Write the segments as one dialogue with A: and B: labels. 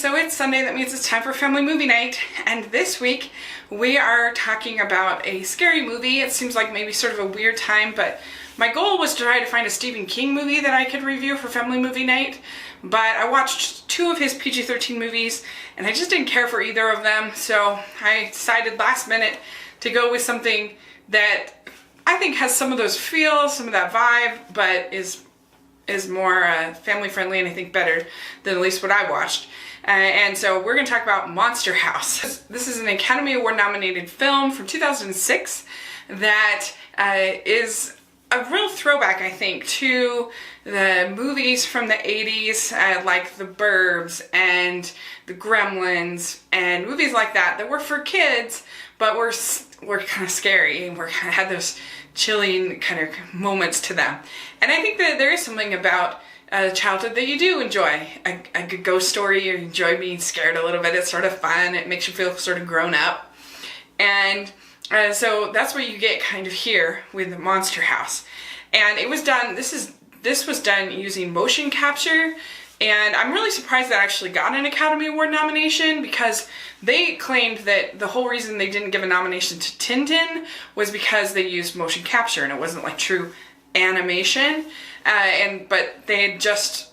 A: So it's Sunday, that means it's time for family movie night, and this week we are talking about a scary movie. It seems like maybe sort of a weird time, but my goal was to try to find a Stephen King movie that I could review for family movie night, but I watched two of his PG-13 movies and I just didn't care for either of them, so I decided last minute to go with something that I think has some of those feels, some of that vibe, but is more family friendly and I think better than at least what I watched. And so we're going to talk about Monster House. This is an Academy Award nominated film from 2006 that is a real throwback, I think, to the movies from the 80s, like The Burbs and The Gremlins and movies like that were for kids, but were kind of scary and had those chilling kind of moments to them. And I think that there is something about childhood that you do enjoy. A good ghost story, you enjoy being scared a little bit. It's sort of fun. It makes you feel sort of grown up. And so that's what you get kind of here with Monster House. And it was done, this was done using motion capture. And I'm really surprised that actually got an Academy Award nomination, because they claimed that the whole reason they didn't give a nomination to Tintin was because they used motion capture and it wasn't like true animation. But they had just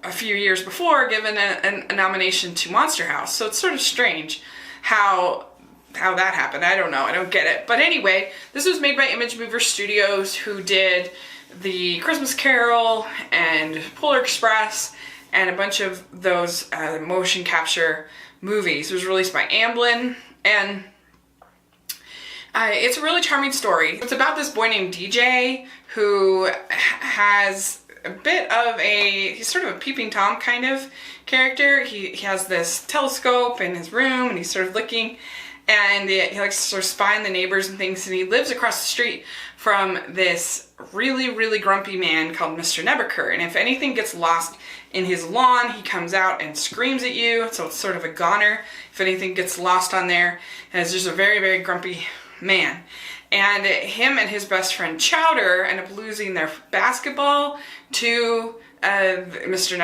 A: a few years before given a nomination to Monster House. So it's sort of strange how that happened. I don't know. I don't get it. But anyway, this was made by Image Mover Studios, who did The Christmas Carol and Polar Express and a bunch of those motion capture movies. It was released by Amblin, and it's a really charming story. It's about this boy named DJ who has a bit of he's sort of a peeping Tom kind of character. He has this telescope in his room and he's sort of looking, and he likes to sort of spy on the neighbors and things, and he lives across the street from this really, really grumpy man called Mr. Nebuchadnezzar. And if anything gets lost in his lawn, he comes out and screams at you. So it's sort of a goner if anything gets lost on there. And it's just a very, very grumpy man. And him and his best friend Chowder end up losing their basketball to Mr.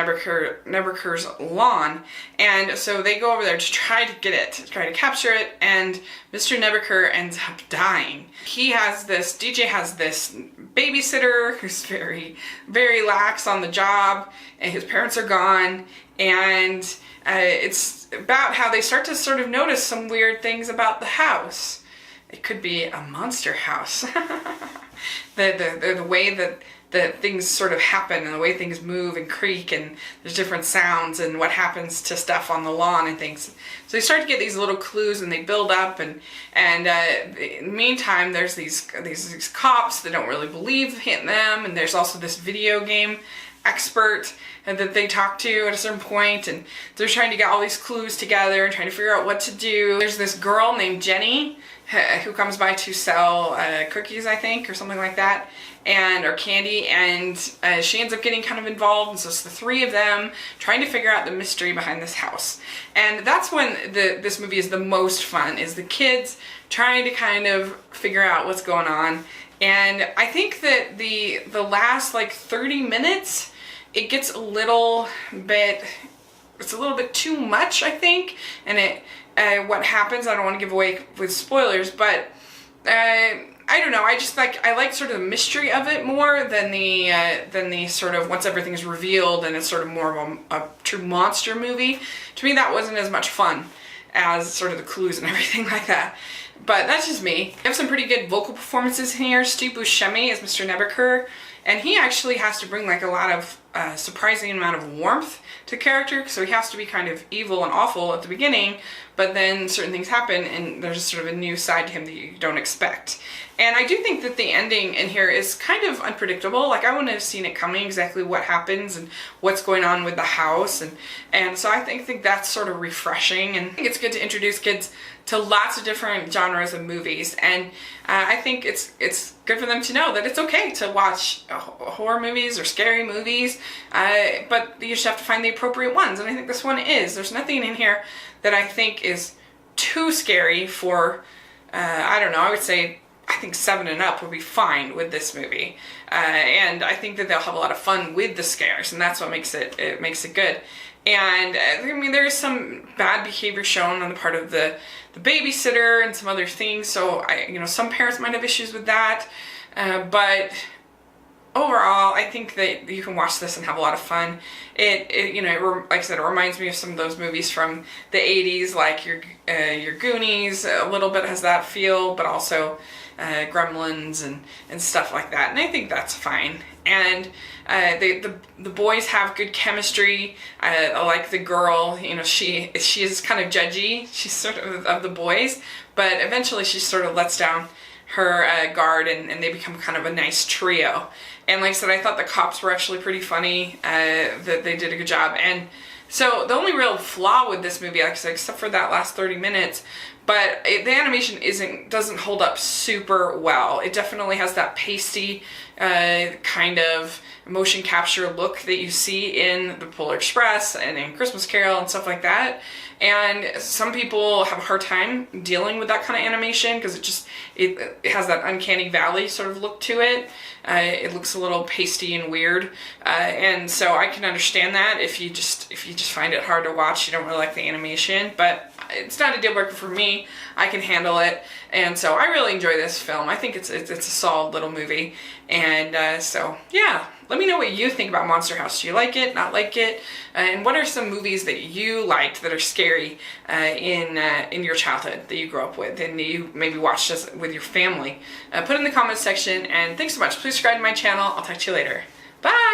A: Nebuchadnezzar's lawn, and so they go over there to try to get it, to try to capture it, and Mr. Nebuchadnezzar ends up dying. DJ has this babysitter who's very, very lax on the job, and his parents are gone, and it's about how they start to sort of notice some weird things about the house. It could be a monster house. the way that things sort of happen and the way things move and creak, and there's different sounds and what happens to stuff on the lawn and things. So they start to get these little clues and they build up, and in the meantime there's these cops that don't really believe in them, and there's also this video game expert that they talk to at a certain point, and they're trying to get all these clues together and trying to figure out what to do. There's this girl named Jenny who comes by to sell cookies, I think, or something like that, or candy, and she ends up getting kind of involved, and so it's the three of them trying to figure out the mystery behind this house. And that's when this movie is the most fun, is the kids trying to kind of figure out what's going on. And I think that the last like 30 minutes, it gets a little bit too much, I think, and what happens, I don't want to give away with spoilers, but I don't know, I like sort of the mystery of it more than the sort of once everything's revealed and it's sort of more of a true monster movie. To me, that wasn't as much fun as sort of the clues and everything like that. But that's just me. We have some pretty good vocal performances in here. Steve Buscemi is Mr. Nebuchadnezzar, and he actually has to bring like a lot of surprising amount of warmth to character, so he has to be kind of evil and awful at the beginning, but then certain things happen and there's sort of a new side to him that you don't expect. And I do think that the ending in here is kind of unpredictable. Like, I wouldn't have seen it coming, exactly what happens and what's going on with the house, and so I think that's sort of refreshing, and I think it's good to introduce kids to lots of different genres of movies, and I think it's good for them to know that it's okay to watch horror movies or scary movies, but you just have to find the appropriate ones, and I think this one is. There's nothing in here that I think is too scary for, I don't know, I would say I think 7 and up would be fine with this movie, and I think that they'll have a lot of fun with the scares, and that's what makes it good. And I mean, there's some bad behavior shown on the part of the babysitter and some other things. So some parents might have issues with that, but overall, I think that you can watch this and have a lot of fun. Like I said, it reminds me of some of those movies from the 80s, like your Goonies. A little bit has that feel, but also Gremlins and stuff like that. And I think that's fine. And the boys have good chemistry. I like the girl. She is kind of judgy. She's sort of the boys, but eventually she sort of lets down her guard, and they become kind of a nice trio. And like I said, I thought the cops were actually pretty funny. That they did a good job. And so the only real flaw with this movie, like I said, except for that last 30 minutes, but the animation doesn't hold up super well. It definitely has that pasty kind of motion capture look that you see in The Polar Express and in Christmas Carol and stuff like that. And some people have a hard time dealing with that kind of animation because it has that uncanny valley sort of look to it. It looks a little pasty and weird, and so I can understand that if you just find it hard to watch, you don't really like the animation. But it's not a deal breaker for me. I can handle it, and so I really enjoy this film. I think it's a solid little movie, and so yeah. Let me know what you think about Monster House. Do you like it, not like it? And what are some movies that you liked that are scary in your childhood that you grew up with and you maybe watched this with your family? Put it in the comments section, and thanks so much. Please subscribe to my channel. I'll talk to you later. Bye!